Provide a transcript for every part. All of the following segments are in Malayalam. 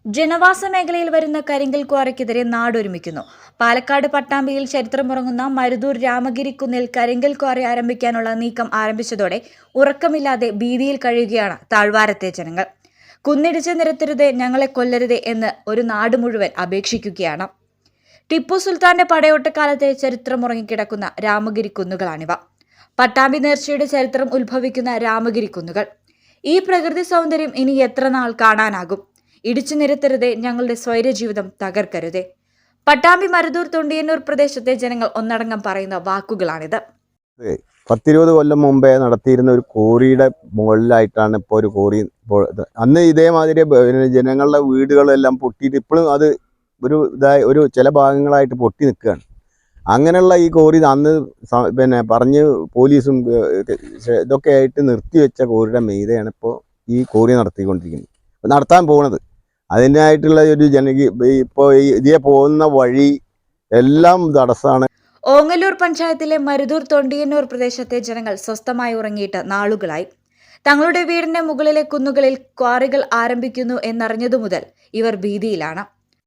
ജനവാസ മേഖലയിൽ വരുന്ന കരിങ്കൽ ക്വാറിക്കെതിരെ നാടൊരുമിക്കുന്നു. പാലക്കാട് പട്ടാമ്പിയിൽ ചരിത്രമുറങ്ങുന്ന മരുതൂർ രാമഗിരിക്കുന്നിൽ കരിങ്കൽ ക്വാറി ആരംഭിക്കാനുള്ള നീക്കം ആരംഭിച്ചതോടെ ഉറക്കമില്ലാതെ ഭീതിയിൽ കഴിയുകയാണ് താഴ്വാരത്തെ ജനങ്ങൾ. കുന്നിടിച്ച് നിരത്തരുതേ, ഞങ്ങളെ കൊല്ലരുതേ എന്ന് ഒരു നാട് മുഴുവൻ അപേക്ഷിക്കുകയാണ്. ടിപ്പു സുൽത്താന്റെ പടയോട്ടക്കാലത്തെ ചരിത്രമുറങ്ങിക്കിടക്കുന്ന രാമഗിരി കുന്നുകളാണിവ. പട്ടാമ്പി നേർച്ചയുടെ ചരിത്രം ഉത്ഭവിക്കുന്ന രാമഗിരി കുന്നുകൾ. ഈ പ്രകൃതി സൗന്ദര്യം ഇനി എത്ര നാൾ കാണാനാകും? ഇടിച്ചു നിരത്തരുതേ, ഞങ്ങളുടെ സ്വൈരജീവിതം തകർക്കരുതേ. പട്ടാമ്പി മരുതൂർ തൊണ്ടിയന്നൂർ പ്രദേശത്തെ ജനങ്ങൾ ഒന്നടങ്കം പറയുന്ന വാക്കുകളാണിത്. 10-20 കൊല്ലം മുമ്പേ നടത്തിയിരുന്ന ഒരു കോറിയുടെ മുകളിലായിട്ടാണ് ഇപ്പോൾ ഒരു കോറി. അന്ന് ഇതേമാതിരി ജനങ്ങളുടെ വീടുകളെല്ലാം പൊട്ടിയിട്ട് ഇപ്പോഴും അത് ഒരു ചില ഭാഗങ്ങളായിട്ട് പൊട്ടി നിൽക്കുകയാണ്. അങ്ങനെയുള്ള ഈ കോറി അന്ന് പറഞ്ഞ് പോലീസും ഇതൊക്കെ ആയിട്ട് നിർത്തിവെച്ച കോറിയുടെ മീതെയാണ് ഇപ്പോൾ ഈ കോറി നടത്താൻ പോകുന്നത്. അതിനായിട്ടുള്ള ഒരു ഇപ്പോൾ ഇതേ പോകുന്ന വഴി എല്ലാം തടസ്സമാണ്. ഓങ്ങല്ലൂർ പഞ്ചായത്തിലെ മരുതൂർ തൊണ്ടിയന്നൂർ പ്രദേശത്തെ ജനങ്ങൾ സ്വസ്ഥമായി ഉറങ്ങിയിട്ട് നാളുകളായി. തങ്ങളുടെ വീടിന്റെ മുകളിലെ കുന്നുകളിൽ ക്വാറികൾ ആരംഭിക്കുന്നു എന്നറിഞ്ഞതു മുതൽ ഇവർ ഭീതിയിലാണ്.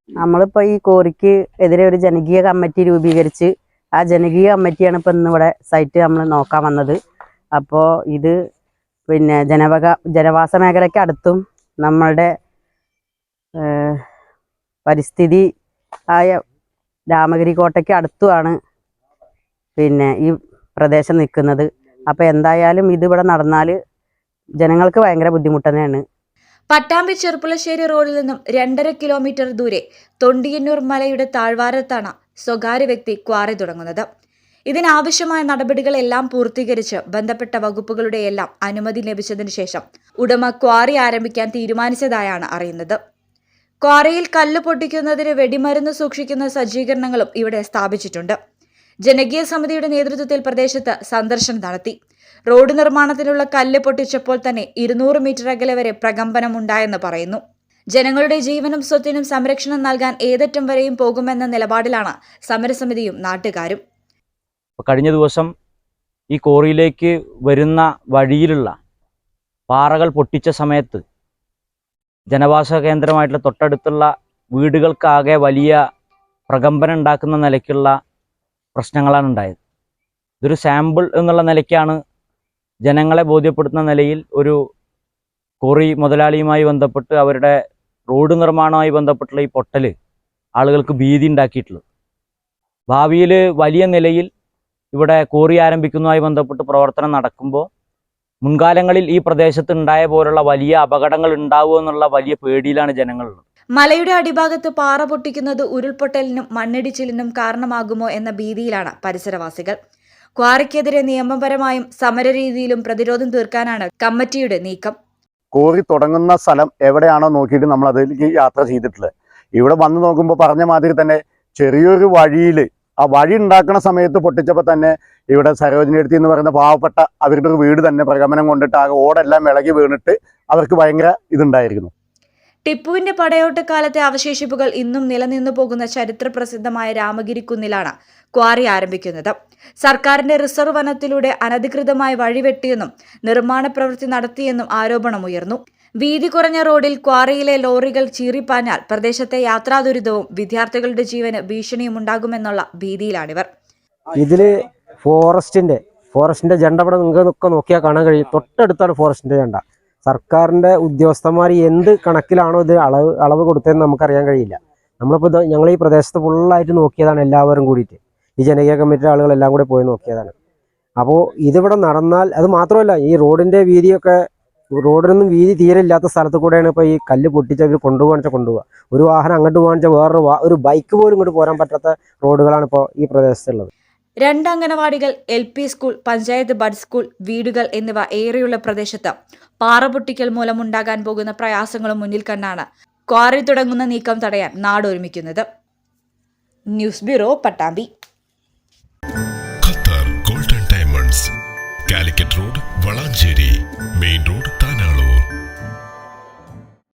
നമ്മളിപ്പോ ഈ കോറിക്ക് എതിരെ ഒരു ജനകീയ കമ്മിറ്റി രൂപീകരിച്ച് ആ ജനകീയ കമ്മിറ്റിയാണ് ഇപ്പൊ ഇന്നിവിടെ സൈറ്റ് നമ്മൾ നോക്കാൻ വന്നത്. അപ്പോൾ ഇത് ജനവാസ മേഖലയ്ക്ക് അടുത്തും നമ്മളുടെ പരിസ്ഥിതി ആയ രാമഗിരി കോട്ടയ്ക്ക് അടുത്തുമാണ് ഈ പ്രദേശം നിൽക്കുന്നത്. അപ്പോൾ എന്തായാലും ഇതിവിടെ നടന്നാൽ ജനങ്ങൾക്ക് ഭയങ്കര ബുദ്ധിമുട്ട് തന്നെയാണ്. പട്ടാമ്പി ചെറുപ്പുളശ്ശേരി റോഡിൽ നിന്നും 2.5 കിലോമീറ്റർ ദൂരെ തൊണ്ടിയന്നൂർ മലയുടെ താഴ്വാരത്താണ് സ്വകാര്യ വ്യക്തി ക്വാറി തുടങ്ങുന്നത്. ഇതിനാവശ്യമായ നടപടികളെല്ലാം പൂർത്തീകരിച്ച് ബന്ധപ്പെട്ട വകുപ്പുകളുടെ എല്ലാം അനുമതി ലഭിച്ചതിനു ശേഷം ഉടമ ക്വാറി ആരംഭിക്കാൻ തീരുമാനിച്ചതായാണ് അറിയുന്നത്. ക്വാറിയിൽ കല്ല് പൊട്ടിക്കുന്നതിന് വെടിമരുന്ന് സൂക്ഷിക്കുന്ന സജ്ജീകരണങ്ങളും ഇവിടെ സ്ഥാപിച്ചിട്ടുണ്ട്. ജനകീയ സമിതിയുടെ നേതൃത്വത്തിൽ പ്രദേശത്ത് സന്ദർശനം നടത്തി. റോഡ് നിർമ്മാണത്തിനുള്ള കല്ല് പൊട്ടിച്ചപ്പോൾ തന്നെ 200 മീറ്റർ അകലെ വരെ പ്രകമ്പനമുണ്ടായെന്ന് പറയുന്നു. ജനങ്ങളുടെ ജീവനും സ്വത്തിനും സംരക്ഷണം നൽകാൻ ഏതറ്റം വരെയും പോകുമെന്ന നിലപാടിലാണ് സമരസമിതിയും നാട്ടുകാരും. കഴിഞ്ഞ ദിവസം ഈ കോറിയിലേക്ക് വരുന്ന വഴിയിലുള്ള പാറകൾ പൊട്ടിച്ച സമയത്ത് ജനവാസ കേന്ദ്രമായിട്ടുള്ള തൊട്ടടുത്തുള്ള വീടുകൾക്കാകെ വലിയ പ്രകമ്പനം ഉണ്ടാക്കുന്ന നിലയ്ക്കുള്ള പ്രശ്നങ്ങളാണ് ഉണ്ടായത്. ഇതൊരു സാമ്പിൾ എന്നുള്ള നിലയ്ക്കാണ് ജനങ്ങളെ ബോധ്യപ്പെടുത്തുന്ന നിലയിൽ ഒരു കോറി മുതലാളിയുമായി ബന്ധപ്പെട്ട് അവരുടെ റോഡ് നിർമ്മാണവുമായി ബന്ധപ്പെട്ടുള്ള ഈ പൊട്ടൽ ആളുകൾക്ക് ഭീതി ഉണ്ടാക്കിയിട്ടുള്ളത്. ഭാവിയിൽ വലിയ നിലയിൽ ഇവിടെ കോറി ആരംഭിക്കുന്നതുമായി ബന്ധപ്പെട്ട് പ്രവർത്തനം നടക്കുമ്പോൾ മുൻകാലങ്ങളിൽ ഈ പ്രദേശത്ത് ഉണ്ടായ പോലുള്ള വലിയ അപകടങ്ങൾ ഉണ്ടാവുമോ എന്നുള്ള വലിയ പേടിയിലാണ് ജനങ്ങളുള്ളത്. മലയുടെ അടിഭാഗത്ത് പാറ പൊട്ടിക്കുന്നത് ഉരുൾപൊട്ടലിനും മണ്ണിടിച്ചിലിനും കാരണമാകുമോ എന്ന ഭീതിയിലാണ് പരിസരവാസികൾ. ക്വാറിക്കെതിരെ നിയമപരമായും സമരരീതിയിലും പ്രതിരോധം തീർക്കാനാണ് കമ്മിറ്റിയുടെ നീക്കം. കോറി തുടങ്ങുന്ന സ്ഥലം എവിടെയാണോ നോക്കിയിട്ട് നമ്മൾ അതിലേക്ക് യാത്ര ചെയ്തിട്ടുള്ളത്. ഇവിടെ വന്ന് നോക്കുമ്പോൾ പറഞ്ഞ മാതിരി തന്നെ ചെറിയൊരു വഴിയിൽ ആ വഴി ഉണ്ടാക്കുന്ന സമയത്ത് പൊട്ടിച്ചപ്പോൾ തന്നെ ഇവിടെ സരോജിനി എടുത്തി എന്ന് പറയുന്ന പാവപ്പെട്ട അവരുടെ ഒരു വീട് തന്നെ പ്രകമ്പനം കൊണ്ടിട്ട് ആ ഓടെല്ലാം ഇളകി വീണിട്ട് അവർക്ക് ഭയങ്കര ഇതുണ്ടായിരുന്നു. ടിപ്പുവിന്റെ പടയോട്ടക്കാലത്തെ അവശേഷിപ്പുകൾ ഇന്നും നിലനിന്നു പോകുന്ന ചരിത്ര പ്രസിദ്ധമായ രാമഗിരി കുന്നിലാണ് ക്വാറി ആരംഭിക്കുന്നത്. സർക്കാരിന്റെ റിസർവ് വനത്തിലൂടെ അനധികൃതമായി വഴിവെട്ടിയെന്നും നിർമ്മാണ പ്രവൃത്തി നടത്തിയെന്നും ആരോപണമുയർന്നു. വീതി കുറഞ്ഞ റോഡിൽ ക്വാറിയിലെ ലോറികൾ ചീറിപ്പാഞ്ഞാൽ പ്രദേശത്തെ യാത്രാ ദുരിതവും വിദ്യാർത്ഥികളുടെ ജീവന് ഭീഷണിയും ഉണ്ടാകുമെന്നുള്ള ഭീതിയിലാണിവർ. ഇതില് ഫോറസ്റ്റിന്റെ ജണ്ട ഇവിടെ നിങ്ങൾക്ക് നോക്കിയാൽ കാണാൻ കഴിയും. തൊട്ടടുത്താണ് ഫോറസ്റ്റിന്റെ ജണ്ട. സർക്കാരിന്റെ ഉദ്യോഗസ്ഥന്മാർ എന്ത് കണക്കിലാണോ ഇത് അളവ് കൊടുത്തതെന്ന് നമുക്കറിയാൻ കഴിയില്ല. ഞങ്ങൾ ഈ പ്രദേശത്ത് ഫുള്ളായിട്ട് നോക്കിയതാണ്, എല്ലാവരും കൂടിയിട്ട് ഈ ജനകീയ കമ്മിറ്റിയുടെ ആളുകളെല്ലാം കൂടി പോയി നോക്കിയതാണ്. അപ്പോൾ ഇതിവിടെ നടന്നാൽ അത് മാത്രമല്ല, ഈ റോഡിനൊന്നും വീതി തീരെ ഇല്ലാത്ത സ്ഥലത്ത് കൂടെയാണ് ഇപ്പോൾ ഈ കല്ല് പൊട്ടിച്ചവർ കൊണ്ടുപോവുക. ഒരു വാഹനം അങ്ങോട്ട് പോകാൻ ഒരു ബൈക്ക് പോലും ഇങ്ങോട്ട് പോരാൻ പറ്റാത്ത റോഡുകളാണ് ഇപ്പോൾ ഈ പ്രദേശത്തുള്ളത്. 2 അംഗനവാടികൾ, LP school, panchayat bud school, വീടുകൾ എന്നിവ ഏറെയുള്ള പ്രദേശത്ത് പാറ പൊട്ടിക്കൽ മൂലമുണ്ടാകാൻ പോകുന്ന പ്രയാസങ്ങളും മുന്നിൽ കണ്ടാണ് ക്വാറി തുടങ്ങുന്ന നീക്കം തടയാൻ നാടൊരുമിക്കുന്നത്. News bureau, Pattambi. Qatar golden diamonds, Calicut road, Valanchery main road.